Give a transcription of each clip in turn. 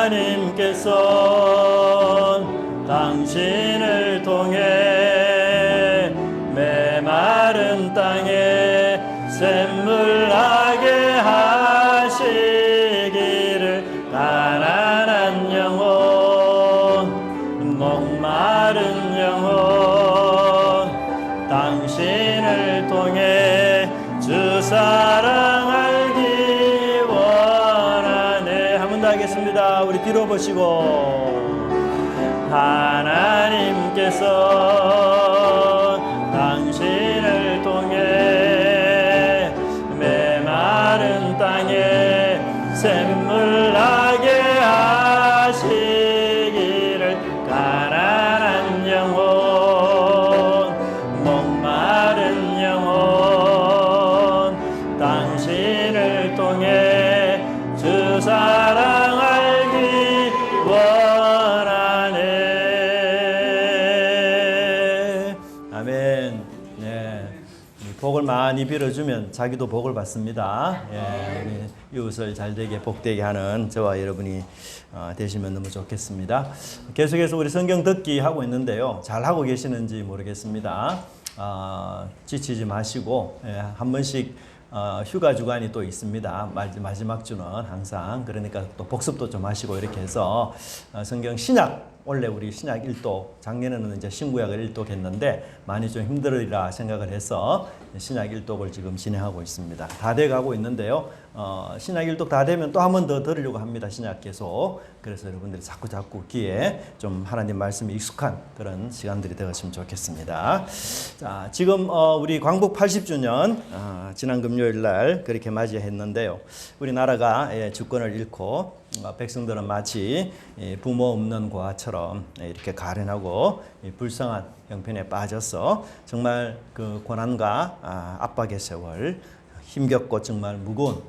하나님께서 당신을 통해 메마른 땅에 샘물 나게 하시기를 가난한 영혼 목마른 영혼 당신을 통해 주 사랑 알기 원하네. 한 번 더 하겠습니다. 우리 뒤로 보시고 하나님께서 당신을 통해 메마른 땅에 샘물 나게 하시기를 가난한 영혼 목마른 영혼 당신을 통해 주 사랑 알기 원하네. 아멘. 네. 복을 많이 빌어주면 자기도 복을 받습니다. 예, 이웃을 잘되게 복되게 하는 저와 여러분이 되시면 너무 좋겠습니다. 계속해서 우리 성경 듣기 하고 있는데요. 잘 하고 계시는지 모르겠습니다. 지치지 마시고 한 번씩 휴가 주간이 또 있습니다. 마지막 주는 항상. 그러니까 또 복습도 좀 하시고 이렇게 해서 성경 신약 원래 우리 신약 1독 작년에는 이제 신구약을 1독 했는데 많이 좀 힘들으리라 생각을 해서 신약 1독을 지금 진행하고 있습니다. 다 돼가고 있는데요. 신약 1독 다 되면 또 한 번 더 들으려고 합니다. 신약 계속. 그래서 여러분들이 자꾸 귀에 좀 하나님 말씀이 익숙한 그런 시간들이 되었으면 좋겠습니다. 자, 지금 우리 광복 80주년 지난 금요일 날 그렇게 맞이했는데요. 우리나라가 주권을 잃고 백성들은 마치 부모 없는 고아처럼 이렇게 가련하고 불쌍한 형편에 빠져서 정말 그 고난과 압박의 세월, 힘겹고 정말 무거운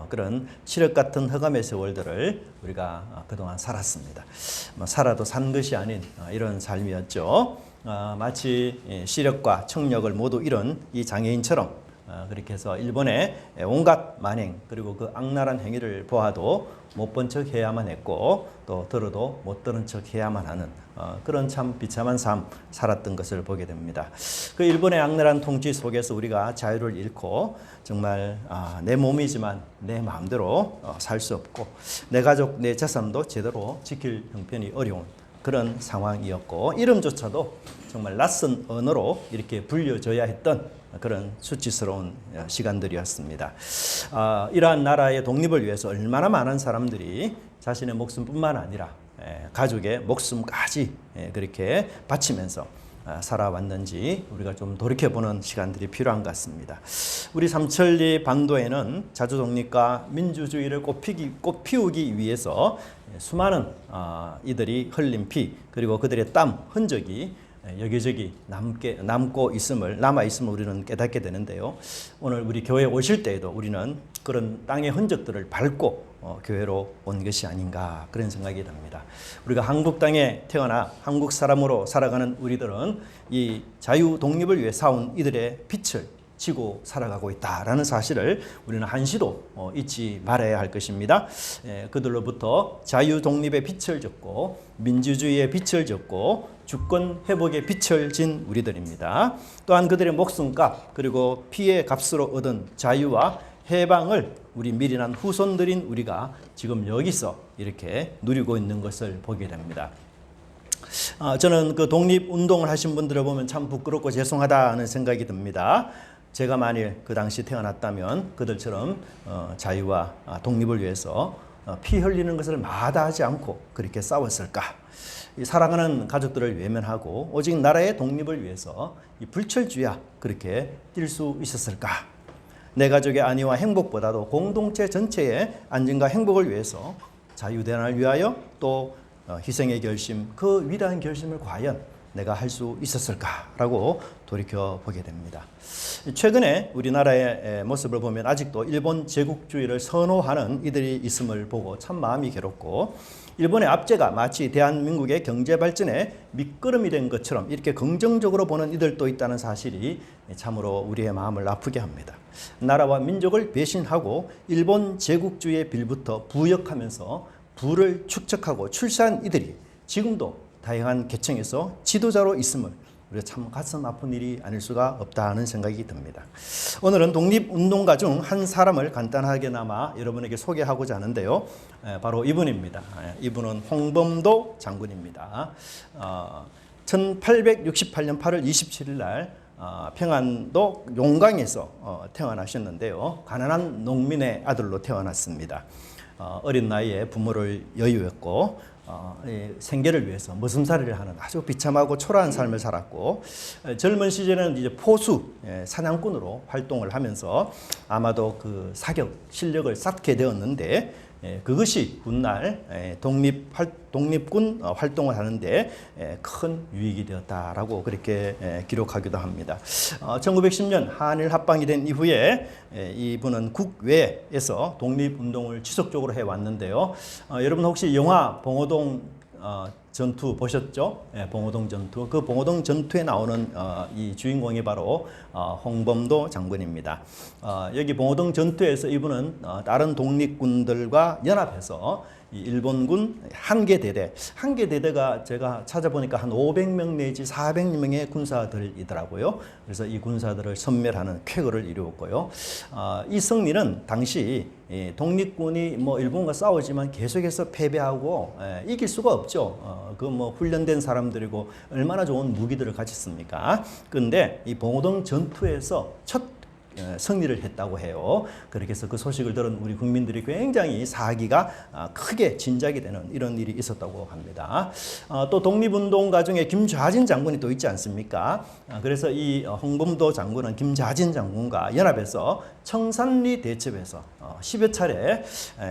그런 칠흑 같은 흑암의 세월들을 우리가 그동안 살았습니다. 살아도 산 것이 아닌 이런 삶이었죠. 마치 시력과 청력을 모두 잃은 이 장애인처럼 그렇게 해서 일본의 온갖 만행 그리고 그 악랄한 행위를 보아도 못 본 척 해야만 했고 또 들어도 못 들은 척 해야만 하는 그런 참 비참한 삶 살았던 것을 보게 됩니다. 그 일본의 악랄한 통치 속에서 우리가 자유를 잃고 정말 내 몸이지만 내 마음대로 살 수 없고 내 가족 내 재산도 제대로 지킬 형편이 어려운 그런 상황이었고 이름조차도 정말 낯선 언어로 이렇게 불려져야 했던 그런 수치스러운 시간들이었습니다. 이러한 나라의 독립을 위해서 얼마나 많은 사람들이 자신의 목숨뿐만 아니라 가족의 목숨까지 그렇게 바치면서 살아왔는지 우리가 좀 돌이켜보는 시간들이 필요한 것 같습니다. 우리 삼천리 반도에는 자주독립과 민주주의를 꽃피우기 위해서 수많은 이들이 흘린 피 그리고 그들의 땀 흔적이 여기저기 남아 있음을 우리는 깨닫게 되는데요. 오늘 우리 교회에 오실 때에도 우리는 그런 땅의 흔적들을 밟고 교회로 온 것이 아닌가 그런 생각이 듭니다. 우리가 한국 땅에 태어나 한국 사람으로 살아가는 우리들은 이 자유 독립을 위해 싸운 이들의 빛을 지고 살아가고 있다라는 사실을 우리는 한시도 잊지 말아야 할 것입니다. 그들로부터 자유 독립의 빛을 졌고 민주주의의 빛을 졌고 주권 회복의 빛을 진 우리들입니다. 또한 그들의 목숨값 그리고 피의 값으로 얻은 자유와 해방을 우리 미련한 후손들인 우리가 지금 여기서 이렇게 누리고 있는 것을 보게 됩니다. 저는 그 독립운동을 하신 분들을 보면 참 부끄럽고 죄송하다는 생각이 듭니다. 제가 만일 그 당시 태어났다면 그들처럼 자유와 독립을 위해서 피 흘리는 것을 마다하지 않고 그렇게 싸웠을까? 사랑하는 가족들을 외면하고 오직 나라의 독립을 위해서 이 불철주야 그렇게 뛸 수 있었을까? 내 가족의 안위와 행복보다도 공동체 전체의 안전과 행복을 위해서 자유대난을 위하여 또 희생의 결심, 그 위대한 결심을 과연 내가 할 수 있었을까라고 돌이켜보게 됩니다. 최근에 우리나라의 모습을 보면 아직도 일본 제국주의를 선호하는 이들이 있음을 보고 참 마음이 괴롭고 일본의 압제가 마치 대한민국의 경제발전에 밑거름이 된 것처럼 이렇게 긍정적으로 보는 이들도 있다는 사실이 참으로 우리의 마음을 아프게 합니다. 나라와 민족을 배신하고 일본 제국주의의 빌부터 부역하면서 부를 축적하고 출세한 이들이 지금도 다양한 계층에서 지도자로 있음을 우리가 참 가슴 아픈 일이 아닐 수가 없다 하는 생각이 듭니다. 오늘은 독립운동가 중 한 사람을 간단하게나마 여러분에게 소개하고자 하는데요. 바로 이분입니다. 이분은 홍범도 장군입니다. 1868년 8월 27일 날 평안도 용강에서 태어나셨는데요. 가난한 농민의 아들로 태어났습니다. 어린 나이에 부모를 여유했고 생계를 위해서 머슴살이를 하는 아주 비참하고 초라한 삶을 살았고, 젊은 시절에는 이제 포수 사냥꾼으로 활동을 하면서 아마도 그 사격 실력을 쌓게 되었는데, 그것이 훗날 독립군 활동을 하는데 큰 유익이 되었다라고 그렇게 기록하기도 합니다. 1910년 한일 합방이 된 이후에 이분은 국외에서 독립운동을 지속적으로 해왔는데요. 여러분 혹시 영화 봉오동 전투 보셨죠? 봉오동 전투. 그 봉오동 전투에 나오는 이 주인공이 바로 홍범도 장군입니다. 여기 봉오동 전투에서 이분은 다른 독립군들과 연합해서 이 일본군 한 개 대대가 제가 찾아보니까 한 500명 내지 400명의 군사들이더라고요. 그래서 이 군사들을 섬멸하는 쾌거를 이루었고요. 이 승리는 당시 독립군이 뭐 일본과 싸우지만 계속해서 패배하고 이길 수가 없죠. 그 뭐 훈련된 사람들이고 얼마나 좋은 무기들을 가졌습니까? 그런데 이 봉오동 전투에서 첫 승리를 했다고 해요. 그렇게 해서 그 소식을 들은 우리 국민들이 굉장히 사기가 크게 진작이 되는 이런 일이 있었다고 합니다. 또 독립운동가 중에 김좌진 장군이 또 있지 않습니까? 그래서 이 홍범도 장군은 김좌진 장군과 연합해서 청산리 대첩에서 10여 차례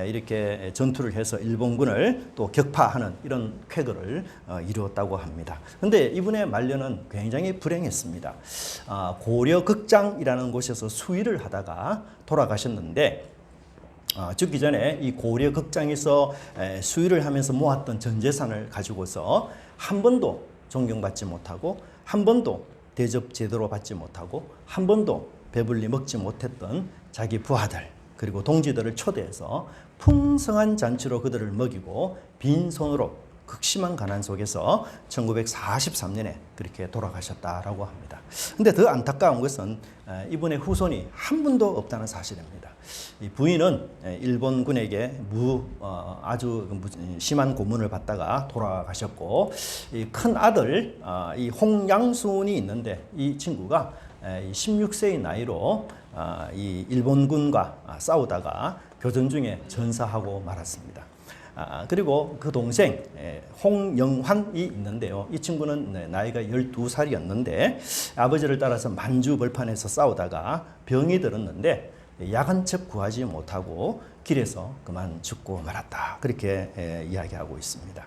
이렇게 전투를 해서 일본군을 또 격파하는 이런 쾌거를 이루었다고 합니다. 그런데 이분의 말년은 굉장히 불행했습니다. 고려극장이라는 곳에서 수의를 하다가 돌아가셨는데, 죽기 전에 이 고려극장에서 수의를 하면서 모았던 전 재산을 가지고서 한 번도 존경받지 못하고, 한 번도 대접 제대로 받지 못하고, 한 번도 배불리 먹지 못했던 자기 부하들 그리고 동지들을 초대해서 풍성한 잔치로 그들을 먹이고 빈손으로 극심한 가난 속에서 1943년에 그렇게 돌아가셨다라고 합니다. 근데 더 안타까운 것은 이분의 후손이 한 분도 없다는 사실입니다. 이 부인은 일본군에게 아주 심한 고문을 받다가 돌아가셨고, 이 큰 아들 이 홍양순이 있는데 이 친구가 16세의 나이로 이 일본군과 싸우다가 교전 중에 전사하고 말았습니다. 그리고 그 동생 홍영환이 있는데요. 이 친구는 나이가 12살이었는데 아버지를 따라서 만주 벌판에서 싸우다가 병이 들었는데 약 한 첩 구하지 못하고 길에서 그만 죽고 말았다. 그렇게 이야기하고 있습니다.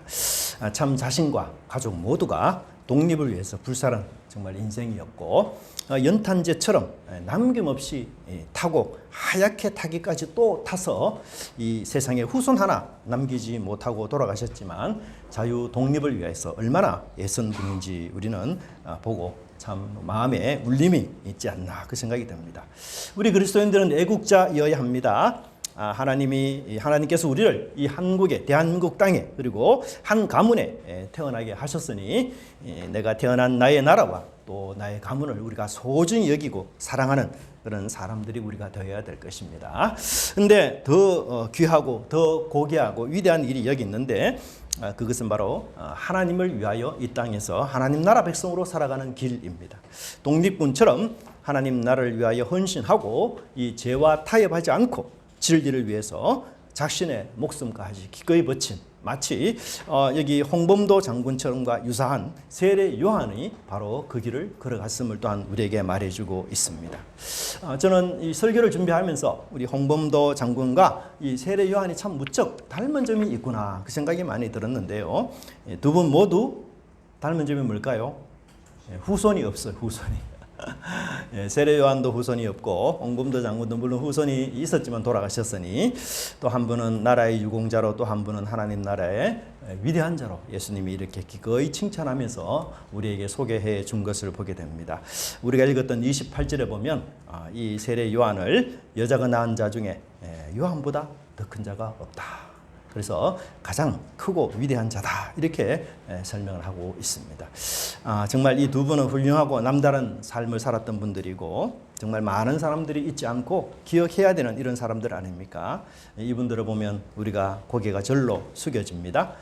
참 자신과 가족 모두가 독립을 위해서 불살은 정말 인생이었고, 연탄재처럼 남김없이 타고 하얗게 타기까지 또 타서 이 세상에 후손 하나 남기지 못하고 돌아가셨지만 자유 독립을 위해서 얼마나 애쓴 분인지 우리는 보고 참 마음에 울림이 있지 않나 그 생각이 듭니다. 우리 그리스도인들은 애국자여야 합니다. 하나님께서 우리를 이 한국에, 대한민국 땅에, 그리고 한 가문에 태어나게 하셨으니 내가 태어난 나의 나라와 또 나의 가문을 우리가 소중히 여기고 사랑하는 그런 사람들이 우리가 되어야 될 것입니다. 근데 더 귀하고 더 고귀하고 위대한 일이 여기 있는데, 그것은 바로 하나님을 위하여 이 땅에서 하나님 나라 백성으로 살아가는 길입니다. 독립군처럼 하나님 나라를 위하여 헌신하고 이 죄와 타협하지 않고 진리를 위해서 자신의 목숨까지 기꺼이 바친, 마치 여기 홍범도 장군처럼과 유사한 세례 요한이 바로 그 길을 걸어갔음을 또한 우리에게 말해주고 있습니다. 저는 이 설교를 준비하면서 우리 홍범도 장군과 이 세례 요한이 참 무척 닮은 점이 있구나 그 생각이 많이 들었는데요. 두 분 모두 닮은 점이 뭘까요? 후손이 없어요. 후손이. 세례 요한도 후손이 없고 홍범도 장군도 물론 후손이 있었지만 돌아가셨으니, 또 한 분은 나라의 유공자로 또 한 분은 하나님 나라의 위대한 자로 예수님이 이렇게 기꺼이 칭찬하면서 우리에게 소개해 준 것을 보게 됩니다. 우리가 읽었던 28절에 보면 이 세례 요한을 여자가 낳은 자 중에 요한보다 더 큰 자가 없다. 그래서 가장 크고 위대한 자다 이렇게 설명을 하고 있습니다. 정말 이 두 분은 훌륭하고 남다른 삶을 살았던 분들이고 정말 많은 사람들이 잊지 않고 기억해야 되는 이런 사람들 아닙니까? 이분들을 보면 우리가 고개가 절로 숙여집니다.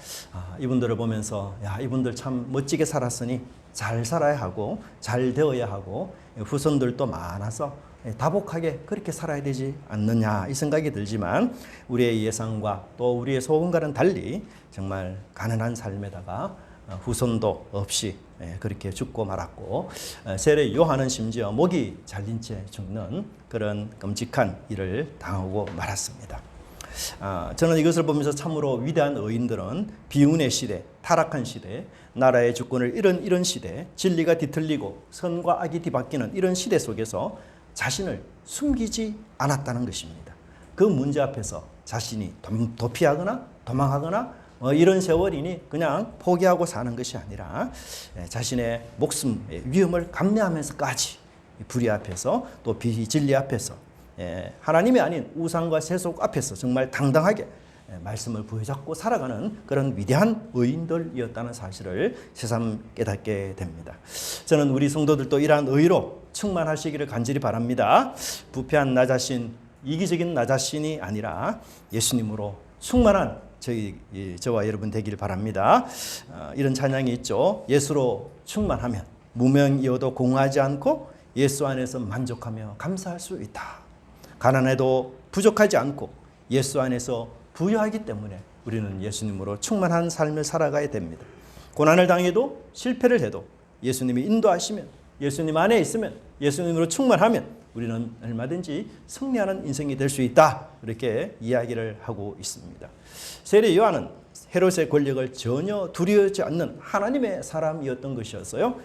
이분들을 보면서 야, 이분들 참 멋지게 살았으니 잘 살아야 하고 잘 되어야 하고 후손들도 많아서 다복하게 그렇게 살아야 되지 않느냐 이 생각이 들지만 우리의 예상과 또 우리의 소원과는 달리 정말 가난한 삶에다가 후손도 없이 그렇게 죽고 말았고 세례 요한은 심지어 목이 잘린 채 죽는 그런 끔찍한 일을 당하고 말았습니다. 저는 이것을 보면서 참으로 위대한 의인들은 비운의 시대, 타락한 시대, 나라의 주권을 잃은 이런 시대, 진리가 뒤틀리고 선과 악이 뒤바뀌는 이런 시대 속에서 자신을 숨기지 않았다는 것입니다. 그 문제 앞에서 자신이 도피하거나 도망하거나 이런 세월이니 그냥 포기하고 사는 것이 아니라 자신의 목숨의 위험을 감내하면서까지 불의 앞에서 또 비진리 앞에서 하나님이 아닌 우상과 세속 앞에서 정말 당당하게 말씀을 부여잡고 살아가는 그런 위대한 의인들이었다는 사실을 새삼 깨닫게 됩니다. 저는 우리 성도들도 이러한 의로 충만하시기를 간절히 바랍니다. 부패한 나 자신, 이기적인 나 자신이 아니라 예수님으로 충만한 저와 여러분 되길 바랍니다. 이런 찬양이 있죠. 예수로 충만하면 무명이어도 공하지 않고 예수 안에서 만족하며 감사할 수 있다. 가난해도 부족하지 않고 예수 안에서 부유하기 때문에 우리는 예수님으로 충만한 삶을 살아가야 됩니다. 고난을 당해도 실패를 해도 예수님이 인도하시면 예수님 안에 있으면 예수님으로 충만하면 우리는 얼마든지 승리하는 인생이 될 수 있다. 이렇게 이야기를 하고 있습니다. 세례 요한은 헤롯의 권력을 전혀 두려워하지 않는 하나님의 사람이었던 것이었어요.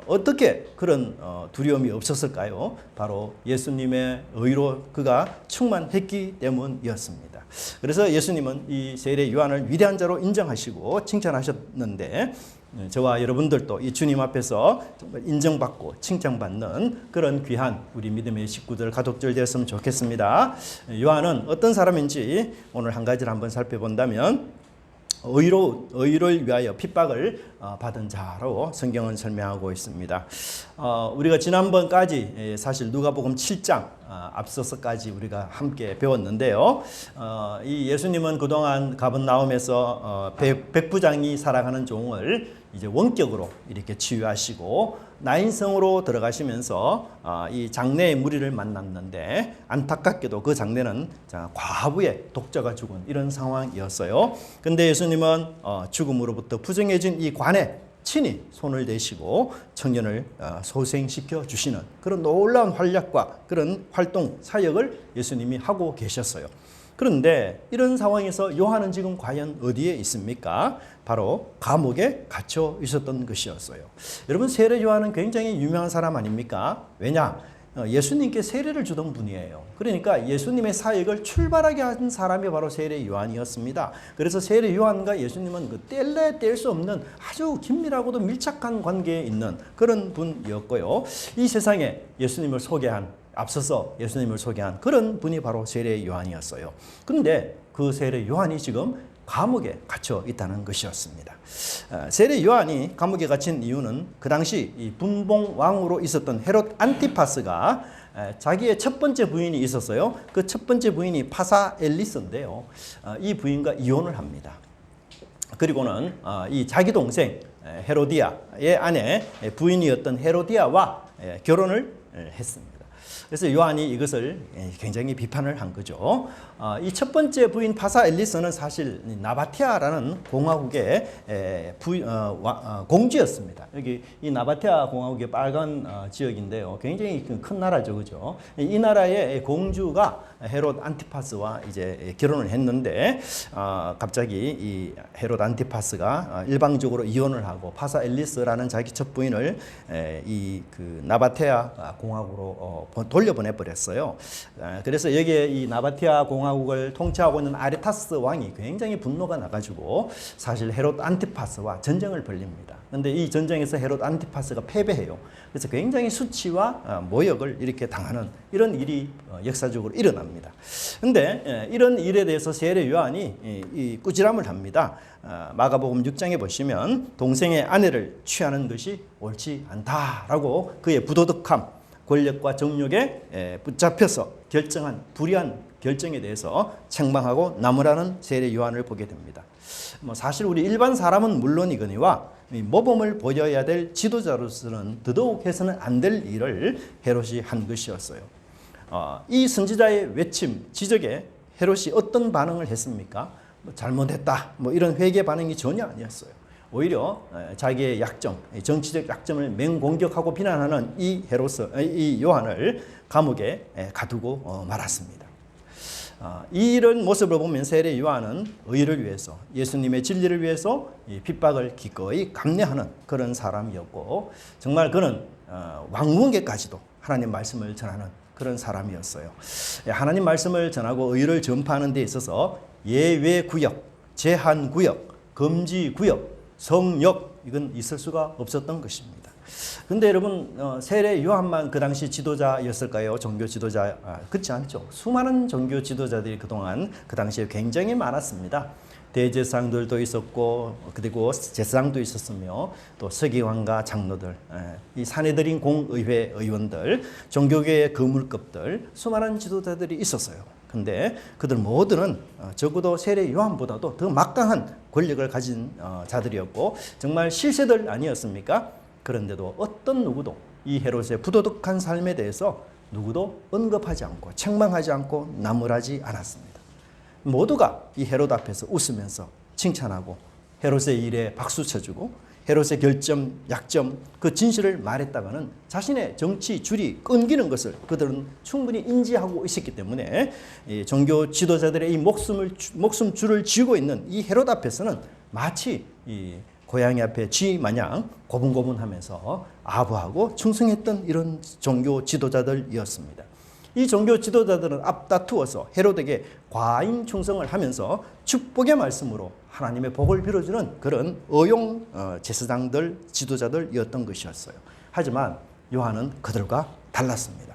어떻게 그런 두려움이 없었을까요? 바로 예수님의 의로 그가 충만했기 때문이었습니다. 그래서 예수님은 이 세례 요한을 위대한 자로 인정하시고 칭찬하셨는데 저와 여러분들도 이 주님 앞에서 정말 인정받고 칭찬받는 그런 귀한 우리 믿음의 식구들, 가족들 되었으면 좋겠습니다. 요한은 어떤 사람인지 오늘 한 가지를 한번 살펴본다면 의를 위하여 핍박을 받은 자로 성경은 설명하고 있습니다. 우리가 지난번까지 사실 누가복음 7장 앞서서까지 우리가 함께 배웠는데요. 이 예수님은 그동안 가버나움에서 백부장이 살아가는 종을 이제 원격으로 이렇게 치유하시고 나인성으로 들어가시면서 이 장내의 무리를 만났는데 안타깝게도 그 장내는 과부의 독자가 죽은 이런 상황이었어요. 근데 예수님은 죽음으로부터 부정해진 이 관에 친히 손을 대시고 청년을 소생시켜 주시는 그런 놀라운 활약과 그런 활동 사역을 예수님이 하고 계셨어요. 그런데 이런 상황에서 요한은 지금 과연 어디에 있습니까? 바로 감옥에 갇혀 있었던 것이었어요. 여러분, 세례 요한은 굉장히 유명한 사람 아닙니까? 왜냐? 예수님께 세례를 주던 분이에요. 그러니까 예수님의 사역을 출발하게 한 사람이 바로 세례 요한이었습니다. 그래서 세례 요한과 예수님은 그 뗄래야 뗄 수 없는 아주 긴밀하고도 밀착한 관계에 있는 그런 분이었고요. 이 세상에 예수님을 소개한 앞서서 예수님을 소개한 그런 분이 바로 세례 요한이었어요. 그런데 그 세례 요한이 지금 감옥에 갇혀 있다는 것이었습니다. 세례 요한이 감옥에 갇힌 이유는 그 당시 이 분봉 왕으로 있었던 헤롯 안티파스가 자기의 첫 번째 부인이 있었어요. 그 첫 번째 부인이 파사엘리스인데요. 이 부인과 이혼을 합니다. 그리고는 이 자기 동생 헤로디아의 아내 부인이었던 헤로디아와 결혼을 했습니다. 그래서 요한이 이것을 굉장히 비판을 한 거죠. 이 첫 번째 부인 파사엘리스는 사실 나바티아라는 공화국의 공주였습니다. 여기 이 나바티아 공화국의 빨간 지역인데요. 굉장히 큰 나라죠, 그죠? 이 나라의 공주가 헤롯 안티파스와 이제 결혼을 했는데 갑자기 이 헤롯 안티파스가 일방적으로 이혼을 하고 파사엘리스라는 자기 첫 부인을 이 그 나바티아 공화국으로 돌려보내 버렸어요. 그래서 여기에 이 나바티아 공화국을 통치하고 있는 아레타스 왕이 굉장히 분노가 나가지고 사실 헤롯 안티파스와 전쟁을 벌립니다. 그런데 이 전쟁에서 헤롯 안티파스가 패배해요. 그래서 굉장히 수치와 모욕을 이렇게 당하는 이런 일이 역사적으로 일어납니다. 근데 이런 일에 대해서 세례 요한이 이 꾸지람을 합니다. 마가복음 6장에 보시면 동생의 아내를 취하는 것이 옳지 않다라고 그의 부도덕함, 권력과 정욕에 붙잡혀서 결정한 불의한 결정에 대해서 책망하고 나무라는 세례 요한을 보게 됩니다. 사실 우리 일반 사람은 물론이거니와 모범을 보여야 될 지도자로서는 더더욱 해서는 안 될 일을 헤롯이 한 것이었어요. 이 선지자의 외침, 지적에 헤롯이 어떤 반응을 했습니까? 잘못했다, 이런 회개 반응이 전혀 아니었어요. 오히려 자기의 약점, 정치적 약점을 맹공격하고 비난하는 이 요한을 감옥에 가두고 말았습니다. 이런 모습을 보면 세례 요한은 의를 위해서, 예수님의 진리를 위해서 핍박을 기꺼이 감내하는 그런 사람이었고, 정말 그는 왕궁에까지도 하나님 말씀을 전하는 그런 사람이었어요. 하나님 말씀을 전하고 의를 전파하는 데 있어서 예외 구역, 제한 구역, 금지 구역, 성역, 이건 있을 수가 없었던 것입니다. 근데 여러분, 세례 요한만 그 당시 지도자였을까요? 종교 지도자? 그렇지 않죠. 수많은 종교 지도자들이 그동안 그 당시에 굉장히 많았습니다. 대제사장들도 있었고, 그리고 제사장도 있었으며, 또 서기관과 장로들, 이 사내들인 공의회 의원들, 종교계의 거물급들, 수많은 지도자들이 있었어요. 근데 그들 모두는 적어도 세례 요한보다도 더 막강한 권력을 가진 자들이었고, 정말 실세들 아니었습니까? 그런데도 어떤 누구도 이 헤롯의 부도덕한 삶에 대해서 누구도 언급하지 않고 책망하지 않고 나무라지 않았습니다. 모두가 이 헤롯 앞에서 웃으면서 칭찬하고 헤롯의 일에 박수 쳐주고 헤롯의 결점, 약점, 그 진실을 말했다가는 자신의 정치 줄이 끊기는 것을 그들은 충분히 인지하고 있었기 때문에 이 종교 지도자들의 이 목숨 줄을 쥐고 있는 이 헤롯 앞에서는 마치 이 고양이 앞에 쥐 마냥 고분고분하면서 아부하고 충성했던 이런 종교 지도자들이었습니다. 이 종교 지도자들은 앞다투어서 헤롯에게 과잉 충성을 하면서 축복의 말씀으로 하나님의 복을 빌어주는 그런 어용 제사장들, 지도자들이었던 것이었어요. 하지만 요한은 그들과 달랐습니다.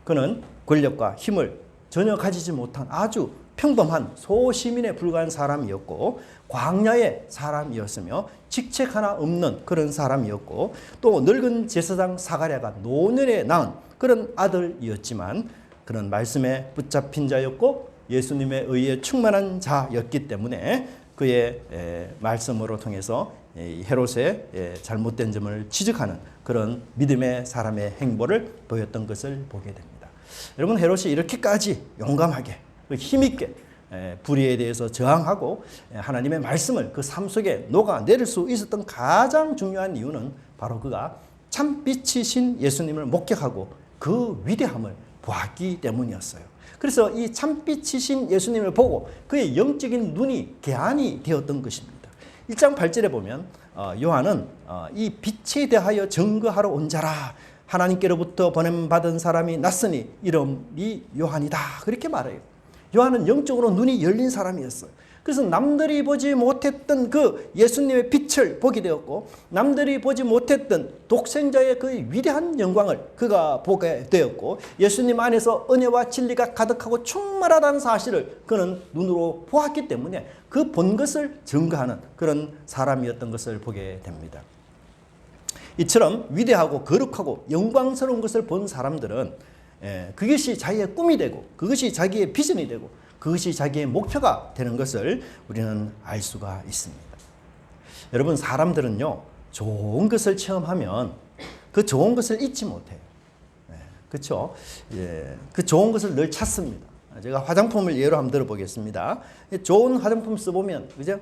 그는 권력과 힘을 전혀 가지지 못한 아주 평범한 소시민에 불과한 사람이었고, 광야의 사람이었으며 직책 하나 없는 그런 사람이었고, 또 늙은 제사장 사가랴가 노년에 낳은 그런 아들이었지만 그는 말씀에 붙잡힌 자였고 예수님의 의에 충만한 자였기 때문에 그의 말씀으로 통해서 헤롯의 잘못된 점을 지적하는 그런 믿음의 사람의 행보를 보였던 것을 보게 됩니다. 여러분, 헤롯이 이렇게까지 용감하게 힘있게 불의에 대해서 저항하고 하나님의 말씀을 그 삶 속에 녹아내릴 수 있었던 가장 중요한 이유는 바로 그가 참빛이신 예수님을 목격하고 그 위대함을 보았기 때문이었어요. 그래서 이 참빛이신 예수님을 보고 그의 영적인 눈이 개안이 되었던 것입니다. 1장 8절에 보면 요한은 이 빛에 대하여 증거하러 온 자라, 하나님께로부터 보냄받은 사람이 났으니 이름이 요한이다, 그렇게 말해요. 요한은 영적으로 눈이 열린 사람이었어요. 그래서 남들이 보지 못했던 그 예수님의 빛을 보게 되었고, 남들이 보지 못했던 독생자의 그 위대한 영광을 그가 보게 되었고, 예수님 안에서 은혜와 진리가 가득하고 충만하다는 사실을 그는 눈으로 보았기 때문에 그 본 것을 증거하는 그런 사람이었던 것을 보게 됩니다. 이처럼 위대하고 거룩하고 영광스러운 것을 본 사람들은 그것이 자기의 꿈이 되고 그것이 자기의 비전이 되고 그것이 자기의 목표가 되는 것을 우리는 알 수가 있습니다. 여러분, 사람들은요, 좋은 것을 체험하면 그 좋은 것을 잊지 못해요. 그렇죠? 그 좋은 것을 늘 찾습니다. 제가 화장품을 예로 한번 들어보겠습니다. 좋은 화장품 써보면, 그죠?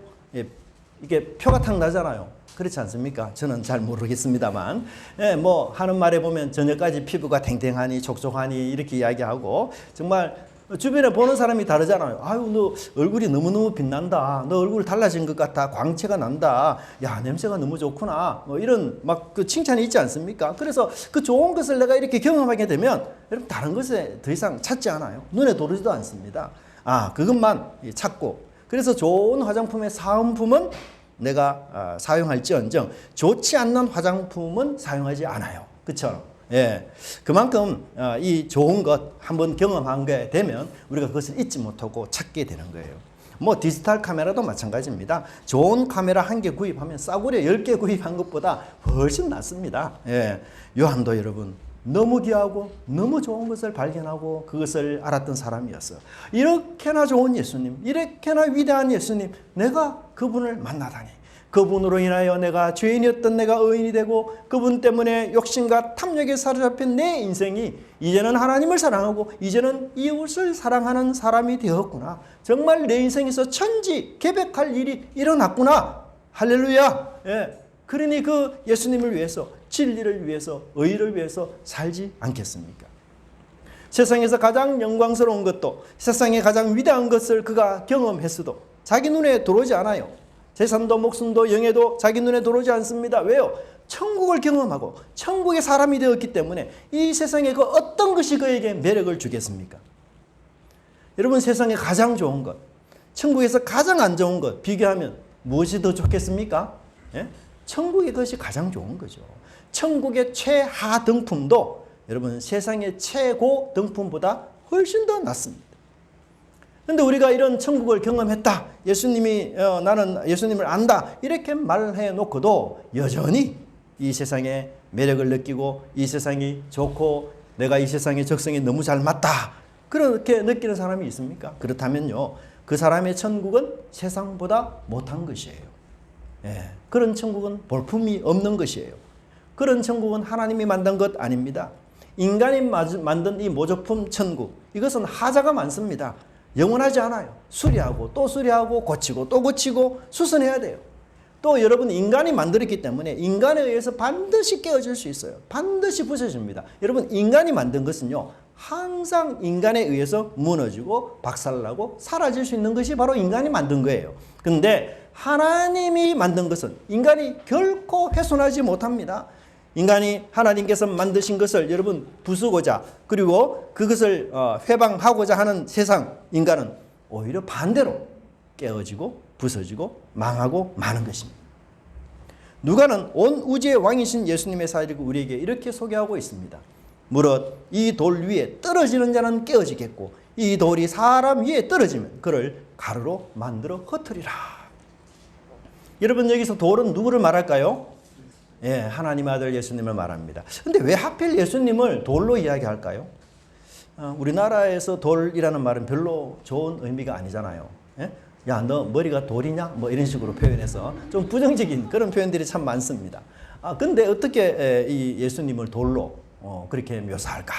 이게 표가 탁 나잖아요. 그렇지 않습니까? 저는 잘 모르겠습니다만, 뭐 하는 말에 보면 저녁까지 피부가 탱탱하니 촉촉하니 이렇게 이야기하고, 정말 주변에 보는 사람이 다르잖아요. 아유, 너 얼굴이 너무너무 빛난다. 너 얼굴 달라진 것 같아. 광채가 난다. 야, 냄새가 너무 좋구나. 뭐 이런 막 그 칭찬이 있지 않습니까? 그래서 그 좋은 것을 내가 이렇게 경험하게 되면 여러분, 다른 것에 더 이상 찾지 않아요. 눈에 들어오지도 않습니다. 그것만 찾고, 그래서 좋은 화장품의 사은품은 내가 사용할지언정 좋지 않는 화장품은 사용하지 않아요. 그렇죠? 예, 그만큼 이 좋은 것 한번 경험한 게 되면 우리가 그것을 잊지 못하고 찾게 되는 거예요. 뭐 디지털 카메라도 마찬가지입니다. 좋은 카메라 한 개 구입하면 싸구려 10개 구입한 것보다 훨씬 낫습니다. 예, 요한도 여러분 너무 귀하고 너무 좋은 것을 발견하고 그것을 알았던 사람이었어요. 이렇게나 좋은 예수님, 이렇게나 위대한 예수님, 내가 그분을 만나다니. 그분으로 인하여 내가 죄인이었던 내가 의인이 되고 그분 때문에 욕심과 탐욕에 사로잡힌 내 인생이 이제는 하나님을 사랑하고 이제는 이웃을 사랑하는 사람이 되었구나. 정말 내 인생에서 천지개벽할 일이 일어났구나. 할렐루야. 예. 그러니 그 예수님을 위해서, 진리를 위해서, 의를 위해서 살지 않겠습니까? 세상에서 가장 영광스러운 것도, 세상에 가장 위대한 것을 그가 경험했어도 자기 눈에 들어오지 않아요. 재산도 목숨도 영예도 자기 눈에 들어오지 않습니다. 왜요? 천국을 경험하고 천국의 사람이 되었기 때문에 이 세상에 그 어떤 것이 그에게 매력을 주겠습니까? 여러분, 세상에 가장 좋은 것, 천국에서 가장 안 좋은 것 비교하면 무엇이 더 좋겠습니까? 예? 천국의 것이 가장 좋은 거죠. 천국의 최하 등품도 여러분 세상의 최고 등품보다 훨씬 더 낫습니다. 그런데 우리가 이런 천국을 경험했다, 예수님이 나는 예수님을 안다 이렇게 말해 놓고도 여전히 이 세상의 매력을 느끼고 이 세상이 좋고 내가 이 세상의 적성에 너무 잘 맞다 그렇게 느끼는 사람이 있습니까? 그렇다면요, 그 사람의 천국은 세상보다 못한 것이에요. 예, 그런 천국은 볼품이 없는 것이에요. 그런 천국은 하나님이 만든 것 아닙니다. 인간이 만든 이 모조품 천국, 이것은 하자가 많습니다. 영원하지 않아요. 수리하고 또 수리하고 고치고 또 고치고 수선해야 돼요. 또 여러분, 인간이 만들었기 때문에 인간에 의해서 반드시 깨어질 수 있어요. 반드시 부서집니다. 여러분, 인간이 만든 것은요, 항상 인간에 의해서 무너지고 박살나고 사라질 수 있는 것이 바로 인간이 만든 거예요. 그런데 하나님이 만든 것은 인간이 결코 훼손하지 못합니다. 인간이 하나님께서 만드신 것을 여러분 부수고자 그리고 그것을 회방하고자 하는 세상, 인간은 오히려 반대로 깨어지고 부서지고 망하고 마는 것입니다. 누가는 온 우주의 왕이신 예수님의 사실을 우리에게 이렇게 소개하고 있습니다. 무릇 이 돌 위에 떨어지는 자는 깨어지겠고 이 돌이 사람 위에 떨어지면 그를 가루로 만들어 흩으리라. 여러분, 여기서 돌은 누구를 말할까요? 예, 하나님의 아들 예수님을 말합니다. 근데 왜 하필 예수님을 돌로 이야기할까요? 우리나라에서 돌이라는 말은 별로 좋은 의미가 아니잖아요. 예? 야, 너 머리가 돌이냐? 뭐 이런 식으로 표현해서 좀 부정적인 그런 표현들이 참 많습니다. 근데 어떻게 이 예수님을 돌로 그렇게 묘사할까?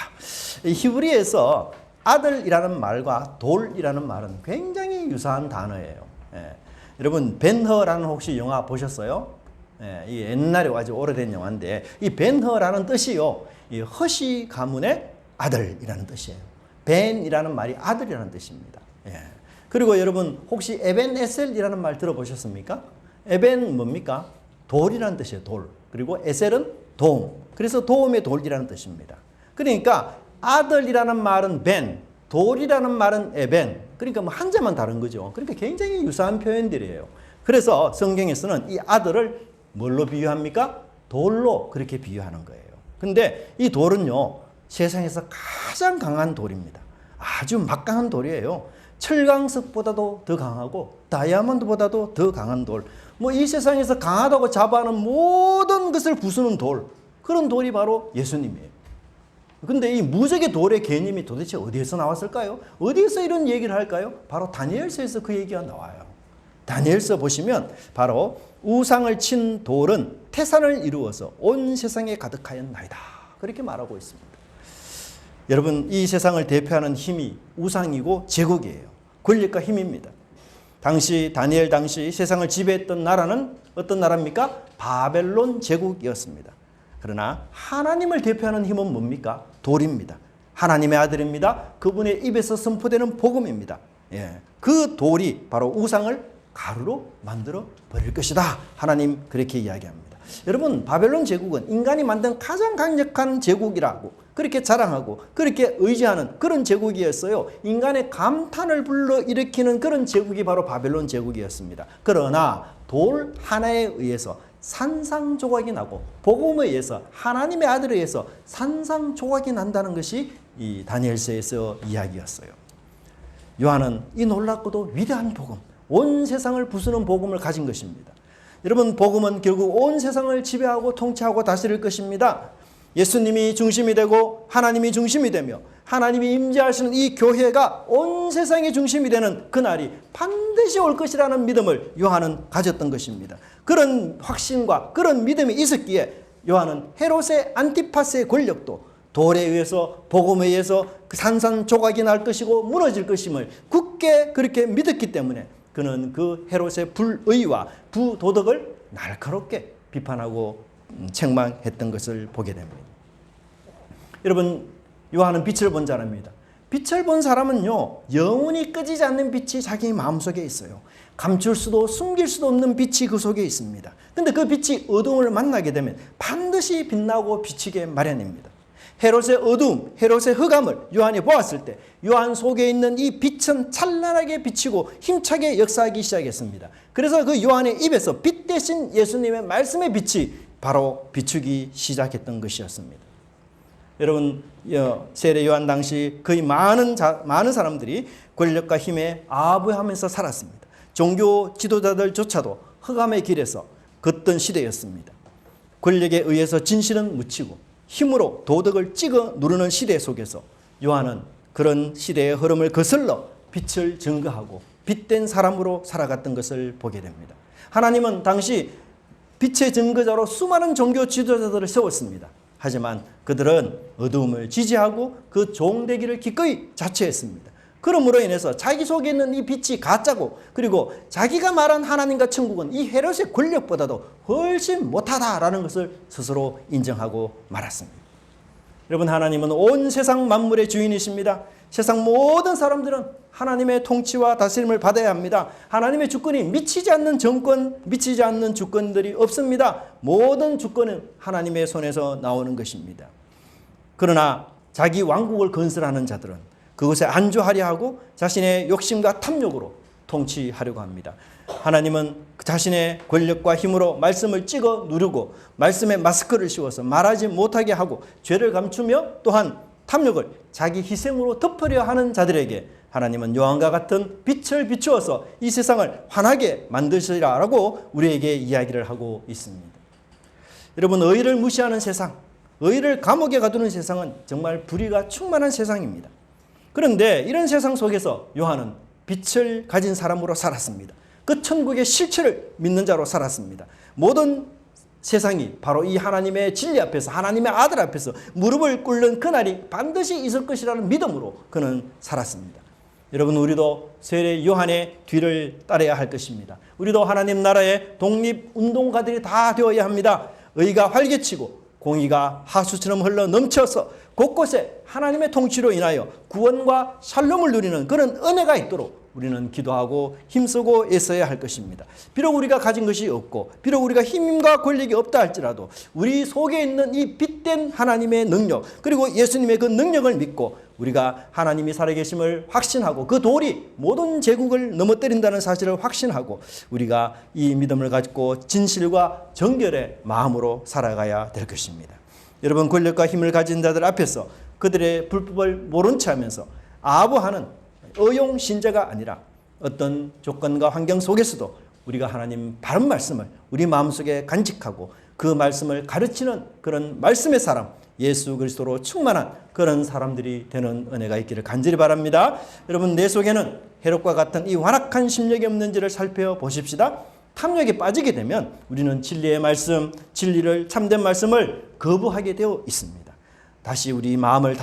이 히브리에서 아들이라는 말과 돌이라는 말은 굉장히 유사한 단어예요. 예. 여러분, 벤허라는 혹시 영화 보셨어요? 예, 이 옛날에 아주 오래된 영화인데 이 벤허라는 뜻이요, 이 허시 가문의 아들이라는 뜻이에요. 벤이라는 말이 아들이라는 뜻입니다. 예. 그리고 여러분, 혹시 에벤에셀이라는 말 들어보셨습니까? 에벤 뭡니까? 돌이라는 뜻이에요. 돌. 그리고 에셀은 도움. 그래서 도움의 돌이라는 뜻입니다. 그러니까 아들이라는 말은 벤, 돌이라는 말은 에벤. 그러니까 뭐 한자만 다른 거죠. 그러니까 굉장히 유사한 표현들이에요. 그래서 성경에서는 이 아들을 뭘로 비유합니까? 돌로 그렇게 비유하는 거예요. 근데 이 돌은요, 세상에서 가장 강한 돌입니다. 아주 막강한 돌이에요. 철강석보다도 더 강하고 다이아몬드보다도 더 강한 돌. 뭐 이 세상에서 강하다고 자부하는 모든 것을 부수는 돌. 그런 돌이 바로 예수님이에요. 근데 이 무적의 돌의 개념이 도대체 어디에서 나왔을까요? 어디에서 이런 얘기를 할까요? 바로 다니엘서에서 그 얘기가 나와요. 다니엘서 보시면 바로 우상을 친 돌은 태산을 이루어서 온 세상에 가득하였나이다. 그렇게 말하고 있습니다. 여러분, 이 세상을 대표하는 힘이 우상이고 제국이에요. 권력과 힘입니다. 다니엘 당시 세상을 지배했던 나라는 어떤 나라입니까? 바벨론 제국이었습니다. 그러나 하나님을 대표하는 힘은 뭡니까? 돌입니다. 하나님의 아들입니다. 그분의 입에서 선포되는 복음입니다. 예, 그 돌이 바로 우상을 가루로 만들어 버릴 것이다. 하나님 그렇게 이야기합니다. 여러분, 바벨론 제국은 인간이 만든 가장 강력한 제국이라고 그렇게 자랑하고 그렇게 의지하는 그런 제국이었어요. 인간의 감탄을 불러일으키는 그런 제국이 바로 바벨론 제국이었습니다. 그러나 돌 하나에 의해서 산상조각이 나고 복음에 의해서 하나님의 아들에 의해서 산상조각이 난다는 것이 이 다니엘서에서 이야기였어요. 요한은 이 놀랍고도 위대한 복음, 온 세상을 부수는 복음을 가진 것입니다. 여러분, 복음은 결국 온 세상을 지배하고 통치하고 다스릴 것입니다. 예수님이 중심이 되고 하나님이 중심이 되며 하나님이 임재하시는 이 교회가 온 세상의 중심이 되는 그날이 반드시 올 것이라는 믿음을 요한은 가졌던 것입니다. 그런 확신과 그런 믿음이 있었기에 요한은 헤롯의 안티파스의 권력도 돌에 의해서 복음에 의해서 그 산산조각이 날 것이고 무너질 것임을 굳게 그렇게 믿었기 때문에 그는 그 헤롯의 불의와 부도덕을 날카롭게 비판하고 책망했던 것을 보게 됩니다. 여러분, 요한은 빛을 본 자랍니다. 빛을 본 사람은요, 영원히 끄지지 않는 빛이 자기 마음속에 있어요. 감출 수도 숨길 수도 없는 빛이 그 속에 있습니다. 근데 그 빛이 어둠을 만나게 되면 반드시 빛나고 비치게 마련입니다. 헤롯의 어두움, 헤롯의 흑암을 요한이 보았을 때 요한 속에 있는 이 빛은 찬란하게 비치고 힘차게 역사하기 시작했습니다. 그래서 그 요한의 입에서 빛 대신 예수님의 말씀의 빛이 바로 비추기 시작했던 것이었습니다. 여러분, 세례 요한 당시 거의 많은 사람들이 권력과 힘에 아부하면서 살았습니다. 종교 지도자들조차도 흑암의 길에서 걷던 시대였습니다. 권력에 의해서 진실은 묻히고 힘으로 도덕을 찍어 누르는 시대 속에서 요한은 그런 시대의 흐름을 거슬러 빛을 증거하고 빛된 사람으로 살아갔던 것을 보게 됩니다. 하나님은 당시 빛의 증거자로 수많은 종교 지도자들을 세웠습니다. 하지만 그들은 어두움을 지지하고 그 종되기를 기꺼이 자처했습니다. 그러므로 인해서 자기 속에 있는 이 빛이 가짜고 그리고 자기가 말한 하나님과 천국은 이 헤롯의 권력보다도 훨씬 못하다라는 것을 스스로 인정하고 말았습니다. 여러분, 하나님은 온 세상 만물의 주인이십니다. 세상 모든 사람들은 하나님의 통치와 다스림을 받아야 합니다. 하나님의 주권이 미치지 않는 정권, 미치지 않는 주권들이 없습니다. 모든 주권은 하나님의 손에서 나오는 것입니다. 그러나 자기 왕국을 건설하는 자들은 그것에 안주하려 하고 자신의 욕심과 탐욕으로 통치하려고 합니다. 하나님은 자신의 권력과 힘으로 말씀을 찍어 누르고 말씀에 마스크를 씌워서 말하지 못하게 하고 죄를 감추며 또한 탐욕을 자기 희생으로 덮으려 하는 자들에게 하나님은 요한과 같은 빛을 비추어서 이 세상을 환하게 만드시라라고 우리에게 이야기를 하고 있습니다. 여러분, 의를 무시하는 세상, 의를 감옥에 가두는 세상은 정말 불의가 충만한 세상입니다. 그런데 이런 세상 속에서 요한은 빛을 가진 사람으로 살았습니다. 그 천국의 실체를 믿는 자로 살았습니다. 모든 세상이 바로 이 하나님의 진리 앞에서 하나님의 아들 앞에서 무릎을 꿇는 그날이 반드시 있을 것이라는 믿음으로 그는 살았습니다. 여러분, 우리도 세례 요한의 뒤를 따라야 할 것입니다. 우리도 하나님 나라의 독립운동가들이 다 되어야 합니다. 의가 활개치고 공의가 하수처럼 흘러 넘쳐서 곳곳에 하나님의 통치로 인하여 구원과 샬롬을 누리는 그런 은혜가 있도록 우리는 기도하고 힘쓰고 애써야 할 것입니다. 비록 우리가 가진 것이 없고 비록 우리가 힘과 권력이 없다 할지라도 우리 속에 있는 이 빛된 하나님의 능력 그리고 예수님의 그 능력을 믿고 우리가 하나님이 살아계심을 확신하고 그 돌이 모든 제국을 넘어뜨린다는 사실을 확신하고 우리가 이 믿음을 가지고 진실과 정결의 마음으로 살아가야 될 것입니다. 여러분, 권력과 힘을 가진 자들 앞에서 그들의 불법을 모른 체 하면서 아부하는 의용 신자가 아니라 어떤 조건과 환경 속에서도 우리가 하나님 바른 말씀을 우리 마음속에 간직하고 그 말씀을 가르치는 그런 말씀의 사람, 예수 그리스도로 충만한 그런 사람들이 되는 은혜가 있기를 간절히 바랍니다. 여러분, 내 속에는 헤롯과 같은 이 완악한 심령이 없는지를 살펴보십시다. 탐욕에 빠지게 되면 우리는 진리의 말씀, 진리를 참된 말씀을 거부하게 되어 있습니다. 다시 우리 마음을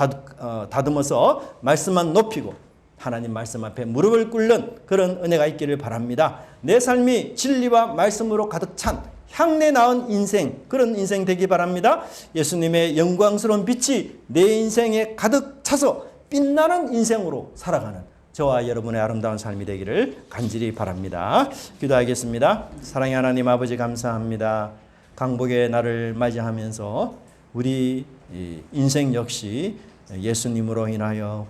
다듬어서 말씀만 높이고 하나님 말씀 앞에 무릎을 꿇는 그런 은혜가 있기를 바랍니다. 내 삶이 진리와 말씀으로 가득 찬 향내 나은 인생, 그런 인생 되기 바랍니다. 예수님의 영광스러운 빛이 내 인생에 가득 차서 빛나는 인생으로 살아가는 저와 여러분의 아름다운 삶이 되기를 간절히 바랍니다. 기도하겠습니다. 사랑의 하나님 아버지, 감사합니다. 강복의 날을 맞이하면서 우리 인생 역시 예수님으로 인하여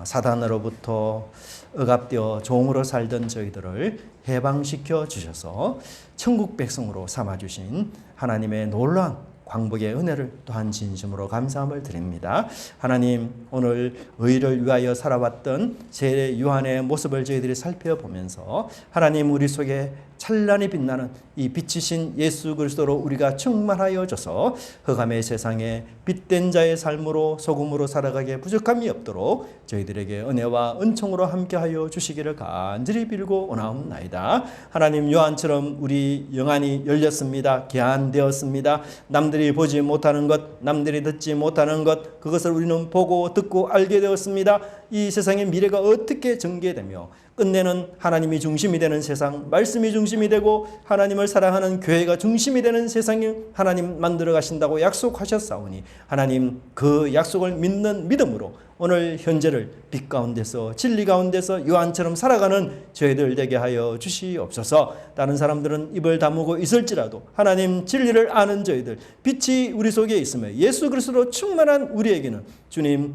사단으로부터 억압되어 종으로 살던 저희들을 해방시켜 주셔서 천국 백성으로 삼아주신 하나님의 놀라운 광복의 은혜를 또한 진심으로 감사함을 드립니다. 하나님, 오늘 의를 위하여 살아왔던 제 요한의 모습을 저희들이 살펴보면서 하나님, 우리 속에 찬란히 빛나는 이 빛이신 예수 그리스도로 우리가 충만하여 져서 흑암의 세상에 빛된 자의 삶으로 소금으로 살아가기에 부족함이 없도록 저희들에게 은혜와 은총으로 함께하여 주시기를 간절히 빌고 원하옵나이다. 하나님, 요한처럼 우리 영안이 열렸습니다. 개안되었습니다. 남들이 보지 못하는 것, 남들이 듣지 못하는 것, 그것을 우리는 보고 듣고 알게 되었습니다. 이 세상의 미래가 어떻게 전개되며 끝내는 하나님이 중심이 되는 세상, 말씀이 중심이 되고 하나님을 사랑하는 교회가 중심이 되는 세상을 하나님 만들어 가신다고 약속하셨사오니 하나님, 그 약속을 믿는 믿음으로 오늘 현재를 빛 가운데서 진리 가운데서 요한처럼 살아가는 저희들 되게 하여 주시옵소서. 다른 사람들은 입을 다무고 있을지라도 하나님, 진리를 아는 저희들, 빛이 우리 속에 있으며 예수 그리스도로 충만한 우리에게는 주님,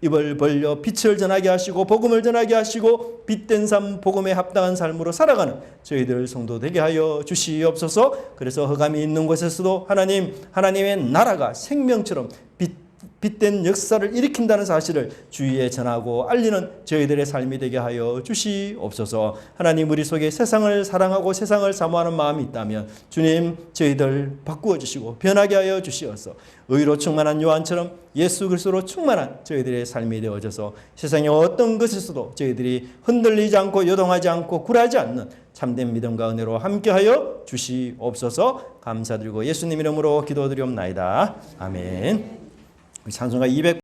입을 벌려 빛을 전하게 하시고 복음을 전하게 하시고 빛된 삶, 복음에 합당한 삶으로 살아가는 저희들 성도 되게 하여 주시옵소서. 그래서 흑암이 있는 곳에서도 하나님, 하나님의 나라가 생명처럼 빛된 역사를 일으킨다는 사실을 주위에 전하고 알리는 저희들의 삶이 되게 하여 주시옵소서. 하나님, 우리 속에 세상을 사랑하고 세상을 사모하는 마음이 있다면 주님, 저희들 바꾸어 주시고 변하게 하여 주시옵소서. 의로 충만한 요한처럼 예수 그리스도로 충만한 저희들의 삶이 되어져서 세상의 어떤 것에서도 저희들이 흔들리지 않고 요동하지 않고 굴하지 않는 참된 믿음과 은혜로 함께하여 주시옵소서. 감사드리고 예수님 이름으로 기도드리옵나이다. 아멘. 찬송가 200